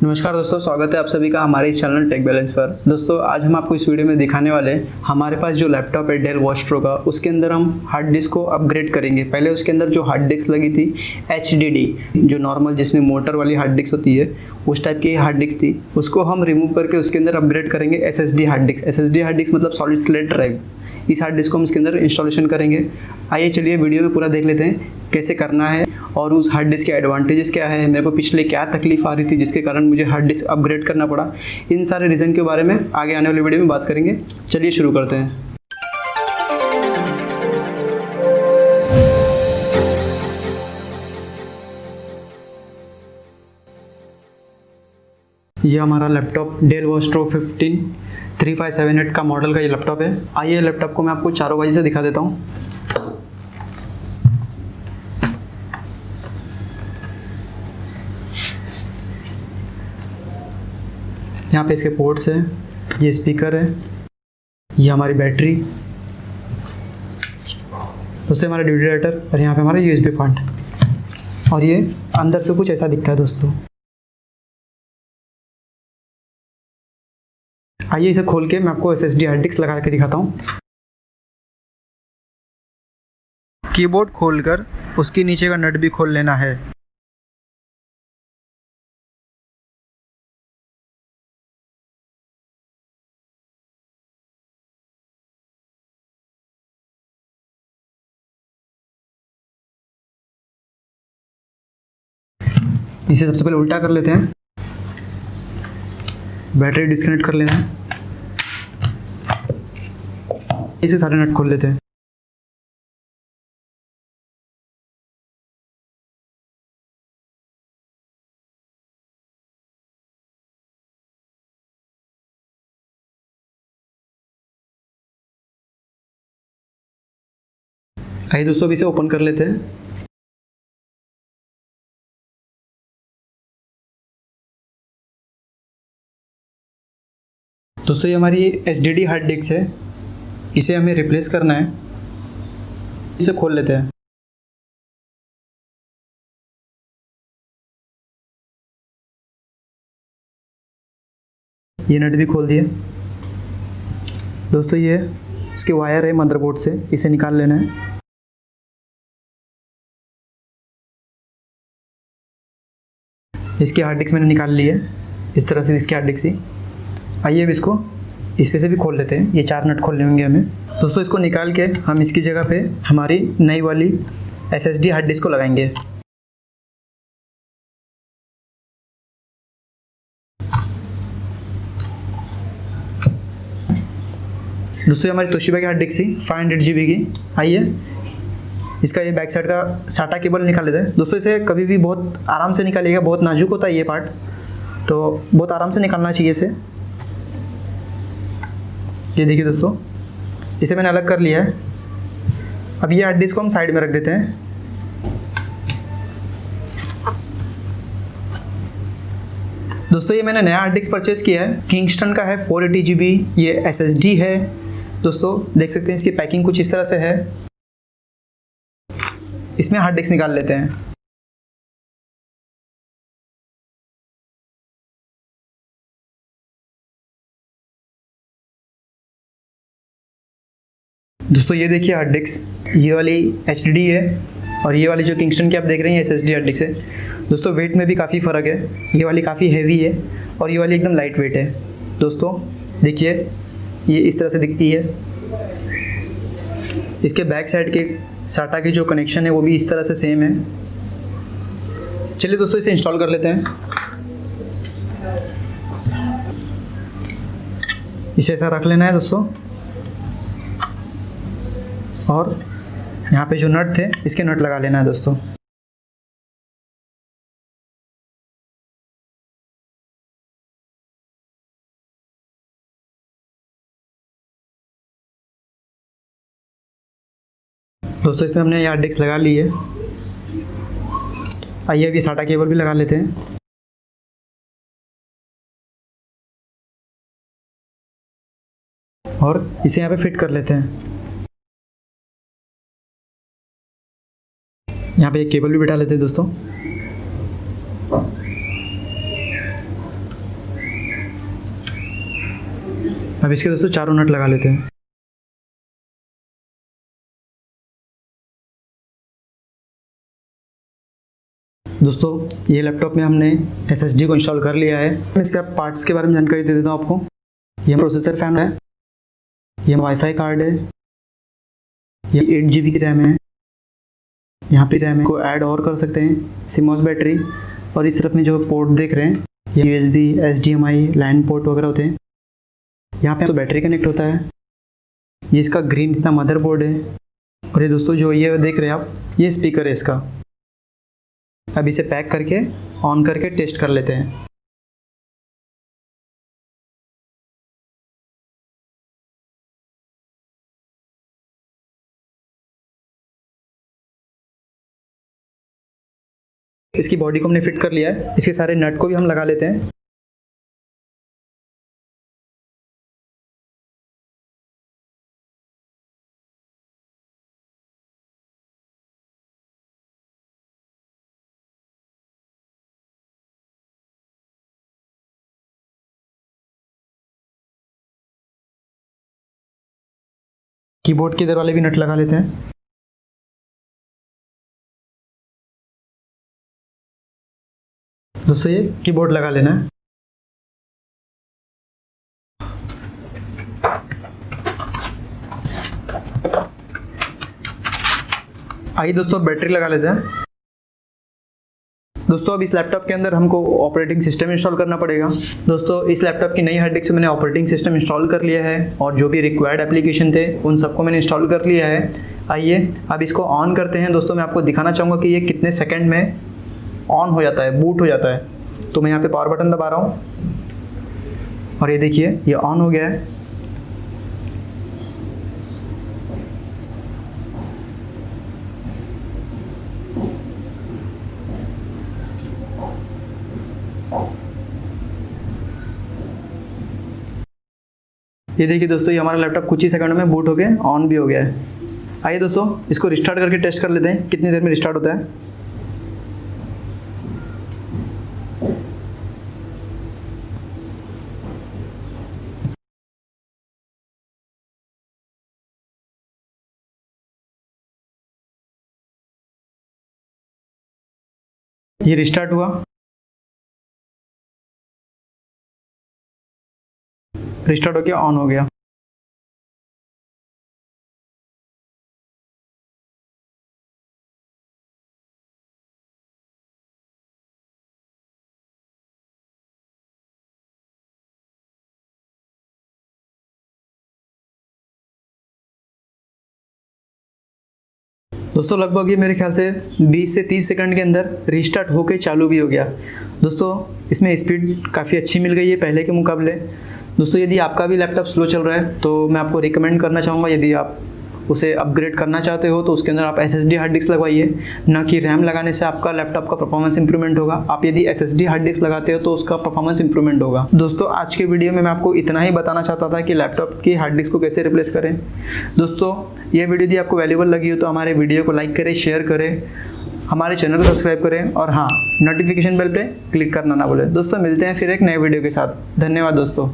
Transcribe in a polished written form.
नमस्कार दोस्तों, स्वागत है आप सभी का हमारे इस चैनल टेक बैलेंस पर। दोस्तों आज हम आपको इस वीडियो में दिखाने वाले हैं हमारे पास जो लैपटॉप है डेल वॉस्ट्रो का, उसके अंदर हम हार्ड डिस्क को अपग्रेड करेंगे। पहले उसके अंदर जो हार्ड डिस्क लगी थी HDD, जो नॉर्मल जिसमें मोटर वाली हार्ड डिस्क होती है उस टाइप की हार्ड डिस्क थी, उसको हम रिमूव करके उसके अंदर अपग्रेड करेंगे SSD hard disk. SSD hard disk मतलब सॉलिड स्टेट ड्राइव। इस हार्ड डिस्क को हम इसके अंदर इंस्टॉलेशन करेंगे। आइए चलिए वीडियो में पूरा देख लेते हैं कैसे करना है और उस हार्ड डिस्क के एडवांटेजेस क्या है, मेरे को पिछले क्या तकलीफ आ रही थी जिसके कारण मुझे हार्ड डिस्क अपग्रेड करना पड़ा। इन सारे रीज़न के बारे में आगे आने वाली वीडियो में बात करेंगे। चलिए शुरू करते हैं। ये हमारा लैपटॉप डेल वॉस्ट्रो 153578 का मॉडल का ये लैपटॉप है। आइए लैपटॉप को मैं आपको चारों बाजू से दिखा देता हूँ। यहाँ पे इसके पोर्ट्स है, ये स्पीकर है, ये हमारी बैटरी, उससे हमारा डिविडेटर और यहाँ पे हमारा USB पोर्ट। और ये अंदर से कुछ ऐसा दिखता है दोस्तों। आइए इसे खोल के मैं आपको SSD हार्ड डिस्क लगा के दिखाता हूँ। कीबोर्ड खोलकर उसके नीचे का नट भी खोल लेना है। इसे सबसे पहले उल्टा कर लेते हैं, बैटरी डिस्कनेक्ट कर लेना है, इसे सारे नट खोल लेते हैं। आइए दोस्तों अब इसे ओपन कर लेते हैं। दोस्तों ये हमारी HDD हार्ड डिस्क है, इसे हमें रिप्लेस करना है। इसे खोल लेते हैं। ये नट भी खोल दिए। दोस्तों ये इसके वायर है मदरबोर्ड से, इसे निकाल लेना है। इसकी हार्ड डिस्क मैंने निकाल ली है, इस तरह से इसकी हार्ड डिस्क थी। आइए अब इसको इस पे से भी खोल लेते हैं। ये 4 नट खोलने होंगे हमें। दोस्तों इसको निकाल के हम इसकी जगह पे हमारी नई वाली SSD हार्ड डिस्क को लगाएंगे। दोस्तों हमारी तोशिबा की हार्ड डिस्क थी 500 GB की। आइए इसका ये बैक साइड का साटा केबल निकाल लेते हैं। दोस्तों इसे कभी भी बहुत आराम से निकालिएगा, बहुत नाजुक होता है ये पार्ट, तो बहुत आराम से निकालना चाहिए इसे। ये देखिए दोस्तों, इसे मैंने अलग कर लिया है। अब ये हार्ड डिस्क को हम साइड में रख देते हैं। दोस्तों ये मैंने नया हार्ड डिस्क परचेज़ किया है, किंगस्टन का है 480 GB। ये SSD है। दोस्तों देख सकते हैं इसकी पैकिंग कुछ इस तरह से है। इसमें हार्ड डिस्क निकाल लेते हैं। दोस्तों ये देखिए हार्ड डिस्क, ये वाली HDD है और ये वाली जो किंगस्टन की आप देख रहे हैं SSD हार्ड डिस्क है। दोस्तों वेट में भी काफ़ी फ़र्क है, ये वाली काफ़ी हैवी है और ये वाली एकदम लाइट वेट है। दोस्तों देखिए ये इस तरह से दिखती है। इसके बैक साइड के साटा की जो कनेक्शन है वो भी इस तरह से सेम है। चलिए दोस्तों इसे इंस्टॉल कर लेते हैं। इसे ऐसा रख लेना है दोस्तों, और यहाँ पे जो नट थे इसके नट लगा लेना है दोस्तों। दोस्तों इसमें हमने हार्ड डिस्क लगा ली है। आइए अभी साटा केबल भी लगा लेते हैं। और इसे यहाँ पे फिट कर लेते हैं। यहाँ पे एक केबल भी बिठा लेते हैं दोस्तों। अब इसके दोस्तों चारों नट लगा लेते हैं। दोस्तों ये लैपटॉप में हमने SSD को इंस्टॉल कर लिया है। मैं इसके पार्ट्स के बारे में जानकारी दे देता हूँ आपको। ये प्रोसेसर फैन है, ये वाईफाई कार्ड है, ये 8 GB की रैम है, यहाँ पे रैम को ऐड और कर सकते हैं, CMOS बैटरी, और इस तरफ में जो पोर्ट देख रहे हैं ये USB, HDMI, लैन पोर्ट वगैरह होते हैं। यहाँ पे तो बैटरी कनेक्ट होता है। ये इसका ग्रीन इतना मदरबोर्ड है, और ये दोस्तों जो ये देख रहे हैं आप, ये स्पीकर है इसका। अब इसे पैक करके ऑन करके टेस्ट कर लेते हैं। इसकी बॉडी को हमने फिट कर लिया है। इसके सारे नट को भी हम लगा लेते हैं। कीबोर्ड के इधर वाले भी नट लगा लेते हैं। दोस्तों ये कीबोर्ड लगा लेना है। आइए दोस्तों बैटरी लगा लेते हैं। दोस्तों अब इस लैपटॉप के अंदर हमको ऑपरेटिंग सिस्टम इंस्टॉल करना पड़ेगा। दोस्तों इस लैपटॉप की नई हार्ड डिस्क से मैंने ऑपरेटिंग सिस्टम इंस्टॉल कर लिया है, और जो भी रिक्वायर्ड एप्लीकेशन थे उन सबको मैंने इंस्टॉल कर लिया है। आइए अब इसको ऑन करते हैं। दोस्तों मैं आपको दिखाना चाहूँगा कि ये कितने सेकंड में ऑन हो जाता है, बूट हो जाता है। तो मैं यहाँ पे पावर बटन दबा रहा हूँ और ये देखिए ये ऑन हो गया है। ये देखिए दोस्तों, ये हमारा लैपटॉप कुछ ही सेकंड में बूट होके ऑन भी हो गया है। आइए दोस्तों इसको रिस्टार्ट करके टेस्ट कर लेते हैं कितनी देर में रिस्टार्ट होता है। ये रिस्टार्ट हुआ, रिस्टार्ट होके ऑन हो गया। दोस्तों लगभग ये मेरे ख्याल से 20 से 30 सेकंड के अंदर रिस्टार्ट होके चालू भी हो गया। दोस्तों इसमें स्पीड काफ़ी अच्छी मिल गई है पहले के मुकाबले। दोस्तों यदि आपका भी लैपटॉप स्लो चल रहा है तो मैं आपको रिकमेंड करना चाहूँगा, यदि आप उसे अपग्रेड करना चाहते हो तो उसके अंदर आप SSD हार्ड डिस्क लगवाइए, ना कि रैम लगाने से आपका लैपटॉप का परफॉर्मेंस इंप्रूवमेंट होगा। आप यदि SSD हार्ड डिस्क लगाते हो तो उसका परफॉर्मेंस इंप्रूवमेंट होगा। दोस्तों आज के वीडियो में मैं आपको इतना ही बताना चाहता था कि लैपटॉप की हार्ड डिस्क को कैसे रिप्लेस करें। दोस्तों ये वीडियो यदि आपको वैल्यूबल लगी हो तो हमारे वीडियो को लाइक करें, शेयर करें, हमारे चैनल को सब्सक्राइब करें, और हाँ नोटिफिकेशन बेल पे क्लिक करना ना भूलें। दोस्तों मिलते हैं फिर एक नए वीडियो के साथ। धन्यवाद दोस्तों।